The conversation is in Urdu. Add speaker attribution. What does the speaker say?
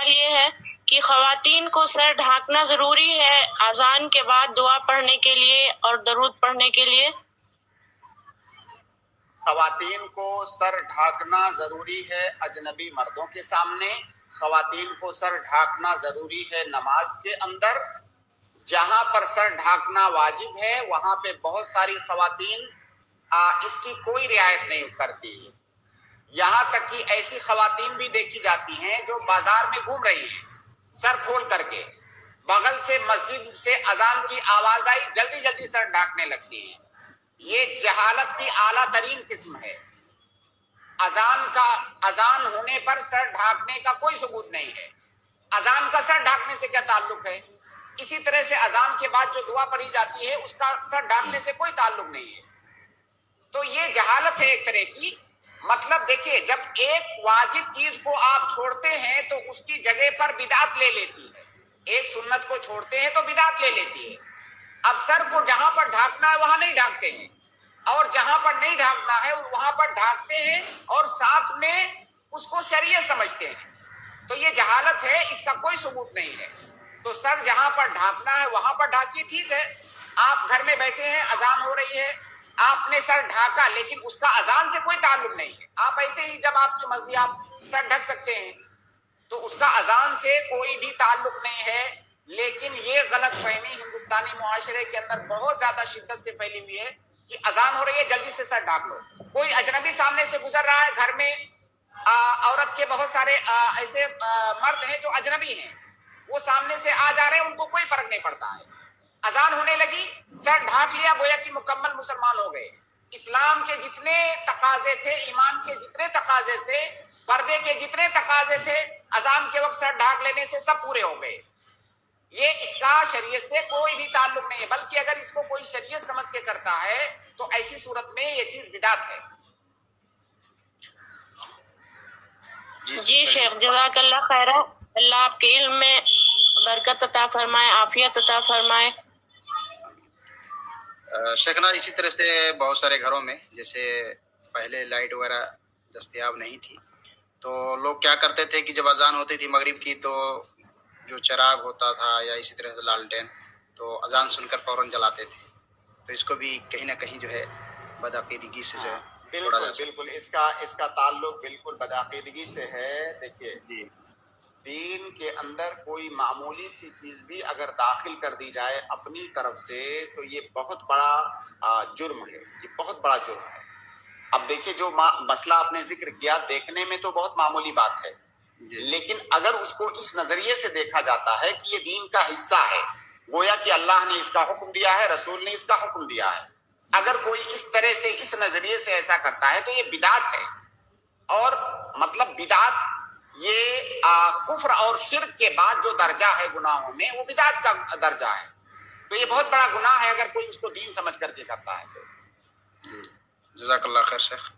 Speaker 1: یہ ہے کہ خواتین کو سر ڈھانکنا ضروری ہے اذان کے بعد دعا پڑھنے کے لیے اور درود پڑھنے کے لیے۔
Speaker 2: خواتین کو سر ڈھانکنا ضروری ہے اجنبی مردوں کے سامنے، خواتین کو سر ڈھانکنا ضروری ہے نماز کے اندر۔ جہاں پر سر ڈھانکنا واجب ہے وہاں پہ بہت ساری خواتین اس کی کوئی رعایت نہیں کرتی ہے۔ یہاں تک کہ ایسی خواتین بھی دیکھی جاتی ہیں جو بازار میں گھوم رہی ہیں سر کھول کر کے، بغل سے مسجد سے اذان کی آواز آئی جلدی جلدی سر ڈھانکنے لگتی ہیں۔ یہ جہالت کی اعلیٰ ترین قسم ہے۔ اذان ہونے پر سر ڈھانکنے کا کوئی ثبوت نہیں ہے۔ اذان کا سر ڈھانکنے سے کیا تعلق ہے؟ اسی طرح سے اذان کے بعد جو دعا پڑھی جاتی ہے اس کا سر ڈھانکنے سے کوئی تعلق نہیں ہے۔ تو یہ جہالت ہے ایک طرح کی۔ مطلب دیکھیے، جب ایک واجب چیز کو آپ چھوڑتے ہیں تو اس کی جگہ پر بدعت لے لیتی ہے۔ ایک سنت کو چھوڑتے ہیں تو بدعت لے لیتی ہے۔ اب سر کو جہاں پر ڈھانکنا ہے وہاں نہیں ڈھانکتے ہیں، اور جہاں پر نہیں ڈھانکنا ہے وہاں پر ڈھانکتے ہیں اور ساتھ میں اس کو شریعت سمجھتے ہیں۔ تو یہ جہالت ہے، اس کا کوئی ثبوت نہیں ہے۔ تو سر جہاں پر ڈھانکنا ہے وہاں پر ڈھانکیے، ٹھیک ہے۔ آپ گھر میں بیٹھے ہیں، اذان ہو رہی ہے، آپ نے سر ڈھانکا لیکن اس کا اذان سے کوئی تعلق نہیں ہے۔ آپ ایسے ہی جب آپ کی مرضی آپ سر ڈھک سکتے ہیں، تو اس کا اذان سے کوئی بھی تعلق نہیں ہے۔ لیکن یہ غلط فہمی ہندوستانی معاشرے کے اندر بہت زیادہ شدت سے پھیلی ہوئی ہے کہ اذان ہو رہی ہے جلدی سے سر ڈھانک لو۔ کوئی اجنبی سامنے سے گزر رہا ہے، گھر میں عورت کے بہت سارے ایسے مرد ہیں جو اجنبی ہیں، وہ سامنے سے آ جا رہے ہیں، ان کو کوئی فرق نہیں پڑتا ہے۔ اذان ہونے لگی، سر ڈھانک لیا، گویا کہ مکمل مسلمان ہو گئے۔ اسلام کے جتنے تقاضے تھے، ایمان کے جتنے تقاضے تھے، پردے کے جتنے تقاضے تھے، اذان کے وقت سر ڈھانک لینے سے سب پورے ہو گئے۔ یہ اس کا شریعت سے کوئی بھی تعلق نہیں ہے، بلکہ اگر اس کو کوئی شریعت سمجھ کے کرتا ہے تو ایسی صورت میں یہ چیز بدعت ہے۔
Speaker 1: جی شیخ، جزاک اللہ خیر۔ اللہ آپ کے علم میں برکت عطا فرمائے، عافیت عطا فرمائے۔
Speaker 3: شیخنا، اسی طرح سے بہت سارے گھروں میں جیسے پہلے لائٹ وغیرہ دستیاب نہیں تھی، تو لوگ کیا کرتے تھے کہ جب اذان ہوتی تھی مغرب کی تو جو چراغ ہوتا تھا یا اسی طرح سے لالٹین، تو اذان سن کر فوراً جلاتے تھے۔ تو اس کو بھی کہیں نہ کہیں جو ہے بدعقیدگی سے جو ہے
Speaker 2: بالکل اس کا تعلق بالکل بدعقیدگی سے ہے۔ دیکھیے
Speaker 3: جی،
Speaker 2: دین کے اندر کوئی معمولی سی چیز بھی اگر داخل کر دی جائے اپنی طرف سے تو یہ بہت بڑا جرم ہے، یہ بہت بڑا جرم ہے۔ اب دیکھیے، جو مسئلہ آپ نے ذکر کیا دیکھنے میں تو بہت معمولی بات ہے، لیکن اگر اس کو اس نظریے سے دیکھا جاتا ہے کہ یہ دین کا حصہ ہے، گویا کہ اللہ نے اس کا حکم دیا ہے، رسول نے اس کا حکم دیا ہے، اگر کوئی اس طرح سے اس نظریے سے ایسا کرتا ہے تو یہ بدعت ہے۔ اور مطلب بدعت یہ کفر اور شرک کے بعد جو درجہ ہے گناہوں میں، وہ بدعت کا درجہ ہے۔ تو یہ بہت بڑا گناہ ہے اگر کوئی اس کو دین سمجھ کر کے کرتا ہے۔
Speaker 3: جزاک اللہ خیر شیخ۔